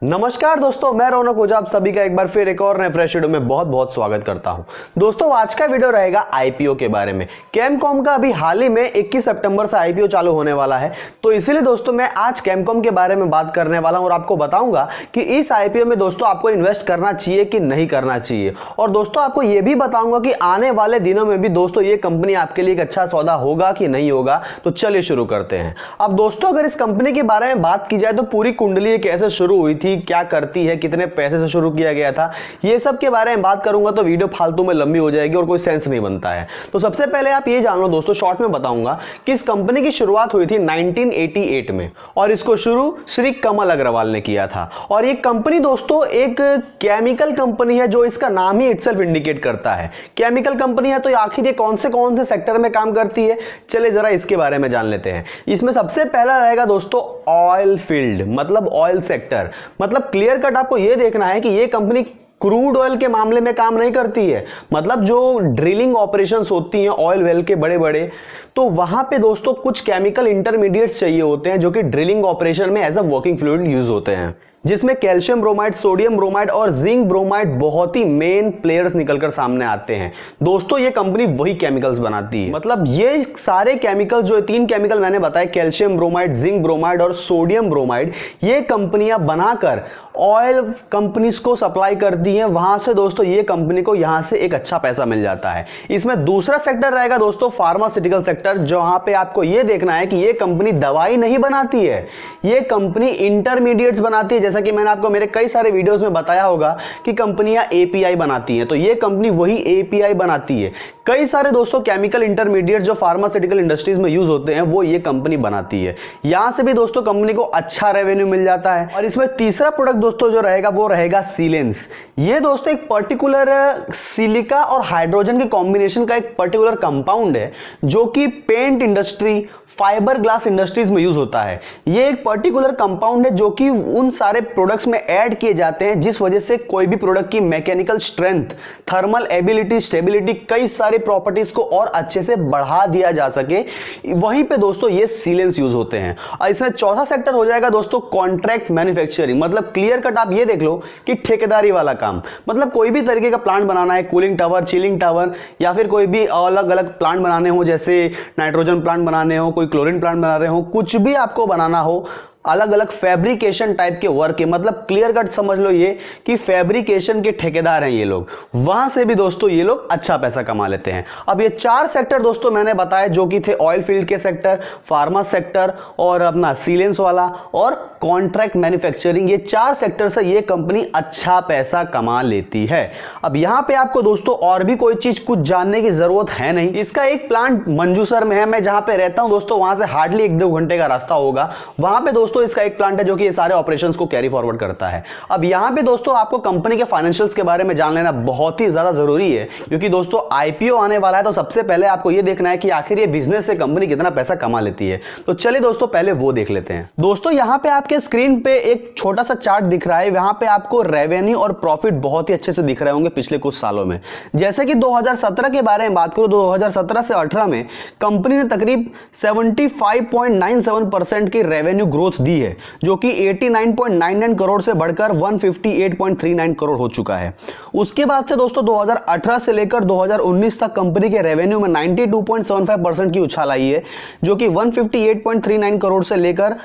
नमस्कार दोस्तों, मैं रौनक ओझा आप सभी का एक बार फिर एक और नए फ्रेश वीडियो में बहुत बहुत स्वागत करता हूं। दोस्तों आज का वीडियो रहेगा आईपीओ के बारे में। कैमकॉम का अभी हाल ही में 21 सितंबर से आईपीओ चालू होने वाला है, तो इसीलिए दोस्तों मैं आज कैमकॉम के बारे में बात करने वाला हूं और आपको बताऊंगा कि इस आईपीओ में दोस्तों आपको इन्वेस्ट करना चाहिए कि नहीं करना चाहिए। और दोस्तों आपको यह भी बताऊंगा कि आने वाले दिनों में भी दोस्तों ये कंपनी आपके लिए एक अच्छा सौदा होगा कि नहीं होगा। तो चलिए शुरू करते हैं। अब दोस्तों अगर इस कंपनी के बारे में बात की जाए तो पूरी कुंडली कैसे शुरू हुई थी, क्या करती है, कितने पैसे से शुरू किया गया था, ये सब के बारे में बात करूंगा तो वीडियो फालतू में लंबी हो जाएगी और कोई सेंस नहीं बनता है। तो सबसे पहले आप ये जान लो दोस्तों, शॉर्ट में बताऊंगा कि इस कंपनी की शुरुआत हुई थी 1988 में और इसको शुरू श्री कमल अग्रवाल ने किया था। और ये कंपनी दोस्तों एक केमिकल कंपनी है, जो इसका नाम ही इटसेल्फ इंडिकेट करता है। केमिकल कंपनी है तो आखिर ये कौन से सेक्टर में काम करती है, चले जरा इसके बारे में जान लेते हैं। इसमें सबसे पहला रहेगा दोस्तों ऑयल फील्ड, मतलब ऑयल सेक्टर। मतलब क्लियर कट आपको यह देखना है कि यह कंपनी क्रूड ऑयल के मामले में काम नहीं करती है। मतलब जो ड्रिलिंग ऑपरेशंस होती हैं ऑयल वेल के बड़े बड़े, तो वहां पे दोस्तों कुछ केमिकल इंटरमीडिएट्स चाहिए होते हैं जो कि ड्रिलिंग ऑपरेशन में as a working fluid use होते हैं, जिसमें कैल्शियम ब्रोमाइड, सोडियम ब्रोमाइड और जिंक ब्रोमाइड बहुत ही मेन प्लेयर्स निकलकर सामने आते हैं। दोस्तों ये कंपनी वही केमिकल्स बनाती है। मतलब ये सारे केमिकल, जो तीन केमिकल मैंने बताए, कैल्शियम ब्रोमाइड, जिंक ब्रोमाइड और सोडियम ब्रोमाइड, ये कंपनियां बनाकर ऑयल कंपनीज को सप्लाई करती हैं। वहां से दोस्तों ये कंपनी को यहां से एक अच्छा पैसा मिल जाता है। इसमें दूसरा सेक्टर रहेगा दोस्तों फार्मास्यूटिकल सेक्टर, जहां पे आपको ये देखना है कि ये कंपनी दवाई नहीं बनाती है, ये कंपनी इंटरमीडिएट्स बनाती है। जैसा कि मैंने आपको मेरे कई सारे वीडियोस में बताया होगा कि कंपनियां एपीआई बनाती हैं, तो ये कंपनी वही एपीआई बनाती है। कई सारे दोस्तों केमिकल इंटरमीडिएट्स जो फार्मास्यूटिकल इंडस्ट्रीज में यूज होते हैं वो ये कंपनी बनाती है। यहां से भी दोस्तों कंपनी को अच्छा रेवेन्यू मिल जाता है। और इसमें तीसरा प्रोडक्ट दोस्तों जो रहेगा वो रहेगा सीलेंस। ये दोस्तों एक पर्टिकुलर सिलिका और हाइड्रोजन के कॉम्बिनेशन का एक पर्टिकुलर कंपाउंड है जो कि paint industry, fibre glass industries में यूज होता है। ये एक पर्टिकुलर कंपाउंड है जो कि उन सारे प्रोडक्ट्स में ऐड किए जाते हैं जिस वजह से कोई भी प्रोडक्ट की mechanical strength, thermal ability, stability, कई सारे प्रॉपर्टीज को और अच्छे से बढ़ा दिया जा सके। वहीं पे दोस्तों ये सीलेंस यूज होते हैं। और इसमें चौथा सेक्टर हो जाएगा दोस्तों कॉन्ट्रैक्ट मैन्युफैक्चरिंग। मतलब क्लियर कट आप ये देख लो कि ठेकेदारी वाला काम। मतलब कोई भी तरीके का प्लांट बनाना है, कूलिंग टावर, चिलिंग टावर, या फिर कोई भी अलग अलग प्लांट बनाने हो, जैसे नाइट्रोजन प्लांट बनाने हो, कोई क्लोरीन प्लांट बना रहे हो, कुछ भी आपको बनाना हो, अलग अलग फैब्रिकेशन टाइप के वर्क है। मतलब क्लियर कट समझ लो ये कि फैब्रिकेशन के ठेकेदार हैं ये लोग। वहां से भी दोस्तों ये लोग अच्छा पैसा कमा लेते हैं। अब ये चार सेक्टर दोस्तों मैंने बताए जो कि थे ऑयल फील्ड के सेक्टर, फार्मा सेक्टर और अपना सीलेंस वाला और कॉन्ट्रैक्ट मैन्युफैक्चरिंग। ये चार सेक्टर से ये कंपनी अच्छा पैसा कमा लेती है। अब यहां पे आपको दोस्तों और भी कोई चीज कुछ जानने की जरूरत है नहीं। इसका एक प्लांट मंजूसर में है, मैं जहां पे रहता हूं दोस्तों वहां से हार्डली 1-2 घंटे का रास्ता होगा। वहां पे दोस्तों इसका एक प्लांट है जो कि ये सारे ऑपरेशंस को कैरी फॉरवर्ड करता है। अब यहां पे दोस्तों आपको कंपनी के फाइनेंशियल्स के बारे में जान लेना बहुत ही ज्यादा जरूरी है, क्योंकि दोस्तों आईपीओ आने वाला है। तो सबसे पहले आपको ये देखना है कि आखिर ये बिजनेस से कंपनी कितना पैसा कमा लेती है। तो चलिए दोस्तों पहले वो देख लेते हैं। दोस्तों यहां पे आपके स्क्रीन पे एक छोटा सा चार्ट दिख रहा है। वहां पे आपको रेवेन्यू और प्रॉफिट बहुत ही अच्छे से दिख रहे होंगे पिछले कुछ सालों में। जैसे कि 2017 के बारे में बात करूं, 2017 से 18 में कंपनी ने तकरीब 75.97% की रेवेन्यू ग्रोथ दी है, जो कि 89.99 करोड़ से बढ़कर 158.39 करोड़ हो चुका है। उसके बाद से दोस्तों 2018 से लेकर 2019 तक कंपनी के रेवेन्यू में 92.75% की उछाल आई है, जो कि 158.39 करोड़ से लेकर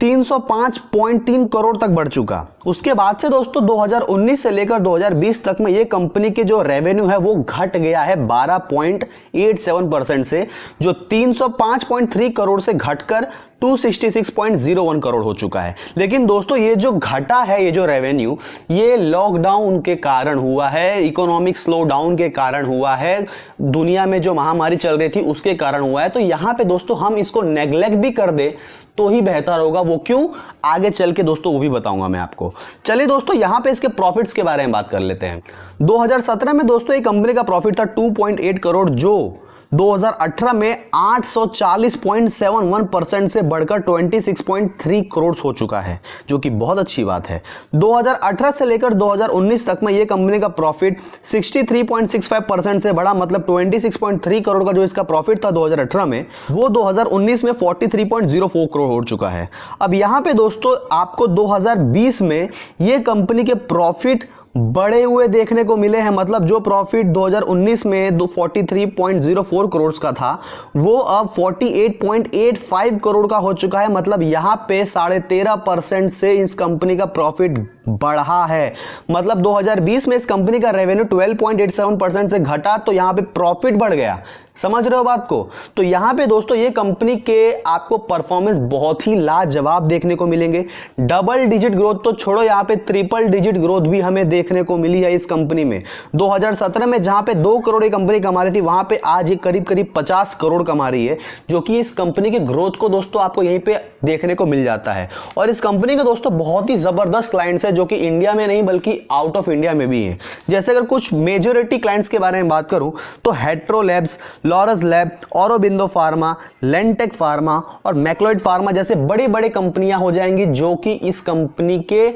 305.3 करोड़ तक बढ़ चुका। उसके बाद से दोस्तों 2019 से लेकर 2020 तक में ये कंपनी के जो रेवेन्यू है वो घट गया है 12.87% से, जो 305.3 करोड़ से घटकर 266.01 करोड़ हो चुका है। लेकिन दोस्तों ये जो घटा है, ये जो रेवेन्यू, ये लॉकडाउन के कारण हुआ है, इकोनॉमिक स्लो डाउन के कारण हुआ है, दुनिया में जो महामारी चल रही थी उसके कारण हुआ है। तो यहां पे दोस्तों हम इसको नेग्लेक्ट भी कर दे तो ही बेहतर होगा। वो क्यों, आगे चल के दोस्तों वो भी बताऊंगा मैं आपको। चलिए दोस्तों यहां पे इसके प्रॉफिट्स के बारे में बात कर लेते हैं। 2017 में दोस्तों एक कंपनी का प्रॉफिट था 2.8 करोड़, जो 2018 में 840.71% से बढ़कर 26.3 करोड़ हो चुका है, जो कि बहुत अच्छी बात है। 2018 से लेकर 2019 तक में यह कंपनी का प्रॉफिट 63.65% से बढ़ा, मतलब 26.3 करोड़ का जो इसका प्रॉफिट था 2018 में, वो 2019 में 43.04 करोड़ हो चुका है। अब यहां पे दोस्तों आपको 2020 में यह कंपनी के प्रॉफिट बढ़े हुए देखने को मिले हैं, मतलब जो प्रॉफिट 2019 में 43.04 करोड़ का था वो अब 48.85 करोड़ का हो चुका है। मतलब यहां पे 13.5% से इस कंपनी का प्रॉफिट बढ़ा है। मतलब 2020 में इस कंपनी का रेवेन्यू 12.87% से घटा, तो यहां पे प्रॉफिट बढ़ गया। समझ रहे हो बात को? तो यहां पे दोस्तों ये कंपनी के आपको परफॉर्मेंस बहुत ही लाजवाब देखने को मिलेंगे। डबल डिजिट ग्रोथ तो छोड़ो, यहां पे ट्रिपल डिजिट ग्रोथ भी हमें देखने को मिली है इस कंपनी में। 2017 में जहां पे 2 करोड़ की कंपनी कमा रही थी, वहां पे आज ये करीब करीब 50 करोड़ कमा रही है, जो कि इस कंपनी के ग्रोथ को दोस्तों आपको यहीं पे देखने को मिल जाता है। और इस कंपनी के दोस्तों बहुत ही जबरदस्त क्लाइंट्स है, जो कि इंडिया में नहीं बल्कि आउट ऑफ इंडिया में भी हैं। जैसे अगर कुछ मेजॉरिटी क्लाइंट्स के बारे में बात करूं तो Hetero labs, Laurus lab, Aurobindo pharma, लेंटेक फार्मा और मैक्लोइड फार्मा जैसे बड़ी बड़ी कंपनियां हो जाएंगी जो कि इस कंपनी के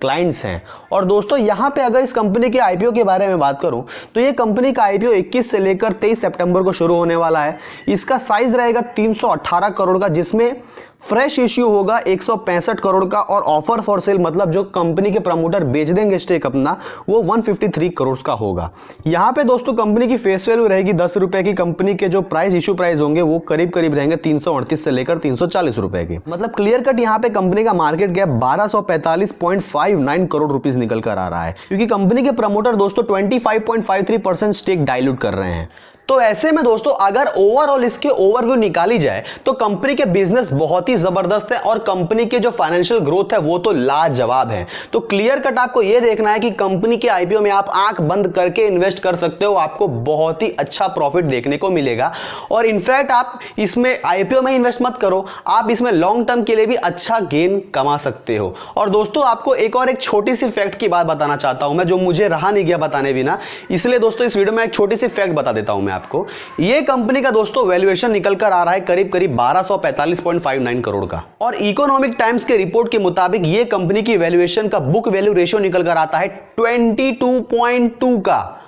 क्लाइंट्स हैं। और दोस्तों यहां पे अगर इस कंपनी के आईपीओ के बारे में बात करूं तो ये कंपनी का आईपीओ 21 से लेकर 23 सितंबर को शुरू होने वाला है। इसका साइज रहेगा 318 करोड़ का, जिसमें फ्रेश इश्यू होगा 165 करोड़ का और ऑफर फॉर सेल, मतलब जो कंपनी के प्रमोटर बेच देंगे स्टेक अपना, वो 153 करोड़ का होगा। यहां पे दोस्तों कंपनी की फेस वैल्यू रहेगी 10 रुपए की। कंपनी के जो प्राइस इश्यू प्राइस होंगे वो करीब करीब रहेंगे 338 से लेकर 340 रुपए के। मतलब क्लियर कट यहां पे कंपनी का मार्केट गैप 1245.59 करोड़ रुपीस निकल कर आ रहा है, क्योंकि कंपनी के प्रमोटर दोस्तों 25.53% स्टेक डाइल्यूट कर रहे हैं। तो ऐसे में दोस्तों अगर ओवरऑल इसके ओवरव्यू निकाली जाए तो कंपनी के बिजनेस बहुत ही जबरदस्त है और कंपनी के जो फाइनेंशियल ग्रोथ है वो तो लाजवाब है। तो क्लियर कट आपको यह देखना है कि कंपनी के आईपीओ में आप आंख बंद करके इन्वेस्ट कर सकते हो, आपको बहुत ही अच्छा प्रॉफिट देखने को मिलेगा। और इनफैक्ट आप इसमें आईपीओ में इन्वेस्ट मत करो, आप इसमें लॉन्ग टर्म के लिए भी अच्छा गेन कमा सकते हो। और दोस्तों आपको एक छोटी सी फैक्ट की बात बताना चाहता हूं मैं, जो मुझे रहा नहीं गया बताने बिना, इसलिए दोस्तों इस वीडियो में एक छोटी सी फैक्ट बता देता हूं मैं आपको। ये कंपनी का दोस्तों वैल्यूएशन निकल कर आ रहा है करीब करीब 1245.59 करोड़ का, और इकोनॉमिक टाइम्स के रिपोर्ट के मुताबिक ये कंपनी की वैल्यूएशन का बुक वैल्यू रेशियो निकल कर आता है 22.2 का।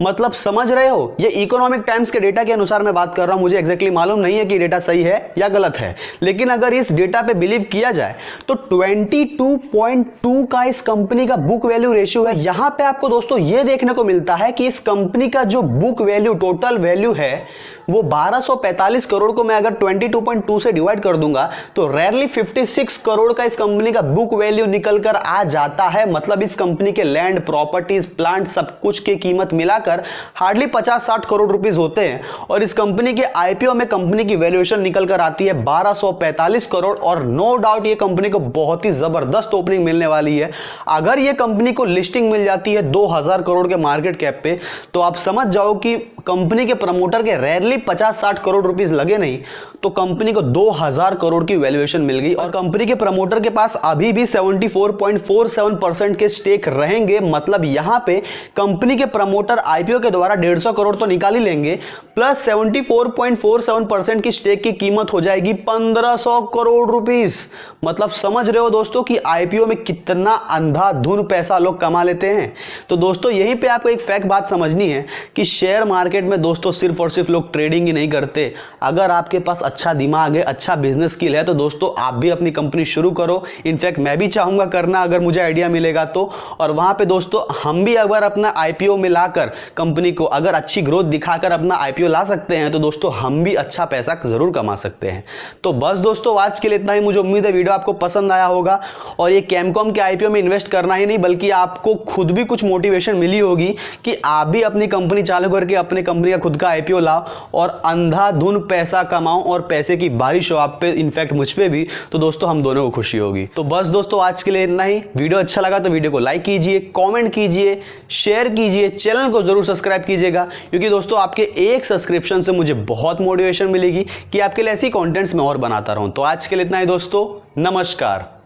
मतलब समझ रहे हो, ये इकोनॉमिक टाइम्स के डेटा के अनुसार मैं बात कर रहा हूं, मुझे एग्जैक्टली मालूम नहीं है कि डेटा सही है या गलत है, लेकिन अगर इस डेटा पे बिलीव किया जाए तो 22.2 का इस कंपनी का बुक वैल्यू रेशियो है। यहां पे आपको दोस्तों ये देखने को मिलता है कि इस कंपनी का जो बुक वैल्यू टोटल वैल्यू है वो 1245 करोड़ को मैं अगर 22.2 से डिवाइड कर दूंगा तो रेयरली 56 करोड़ का इस कंपनी का बुक वैल्यू निकल कर आ जाता है। मतलब इस कंपनी के लैंड, प्रॉपर्टीज, प्लांट सब कुछ की कीमत मिलाकर हार्डली 50-60 करोड़ रुपीस होते हैं, और इस कंपनी के आईपीओ में कंपनी की वैल्यूएशन निकल कर आती है 1245 करोड़। और नो डाउट ये कंपनी को बहुत ही जबरदस्त ओपनिंग मिलने वाली है। अगर ये कंपनी को लिस्टिंग मिल जाती है 2000 करोड़ के मार्केट कैप पे, तो आप समझ जाओ कि कंपनी के प्रमोटर के रेयरली 50-60 करोड़ रुपीस लगे नहीं तो कंपनी को 2000 करोड़ की वैल्यूएशन मिल गई। और कंपनी के प्रमोटर के पास अभी भी 74.47% के स्टेक रहेंगे। मतलब यहां पे कंपनी के प्रमोटर आईपीओ के द्वारा 150 करोड़ तो निकाल ही लेंगे, प्लस 74.47% की स्टेक की कीमत हो जाएगी 1500 करोड़ रुपीस। मतलब समझ रहे हो दोस्तों कि आईपीओ में कितना अंधाधुन पैसा लोग कमा लेते हैं। तो दोस्तों यहीं पे आपको एक फैक्ट बात समझनी है कि शेयर मार्केट में दोस्तों सिर्फ और सिर्फ लोग ट्रेडिंग ही नहीं करते। अगर आपके पास अच्छा दिमाग है, अच्छा बिजनेस स्किल है, तो दोस्तों आप भी अपनी कंपनी शुरू करो। इनफैक्ट मैं भी चाहूंगा करना अगर मुझे आइडिया मिलेगा तो। और वहां पे दोस्तों हम भी अगर अपना आईपीओ में लाकर कंपनी को अगर अच्छी ग्रोथ दिखाकर अपना आईपीओ ला सकते हैं तो दोस्तों हम भी अच्छा पैसा जरूर कमा सकते हैं। तो बस दोस्तों आज के लिए इतना ही। मुझे उम्मीद है वीडियो आपको पसंद आया होगा और ये केमकॉम के आईपीओ में इन्वेस्ट करना ही नहीं बल्कि आपको खुद भी कुछ मोटिवेशन मिली होगी कि आप भी अपनी कंपनी चालू करके अपनी कंपनी का खुद का आईपीओ लाओ और अंधाधुन पैसा कमाओ और पैसे की बारिश हो आप पे, इनफैक्ट मुझ पे भी। तो दोस्तों हम दोनों को खुशी होगी। तो बस दोस्तों आज के लिए इतना ही। वीडियो अच्छा लगा तो वीडियो को लाइक कीजिए, कमेंट कीजिए, शेयर कीजिए, चैनल को जरूर सब्सक्राइब कीजिएगा, क्योंकि दोस्तों आपके एक सब्सक्रिप्शन से मुझे बहुत मोटिवेशन मिलेगी कि आपके लिए ऐसी कंटेंट्स मैं और बनाता रहूं। तो आज के लिए इतना ही दोस्तों, नमस्कार।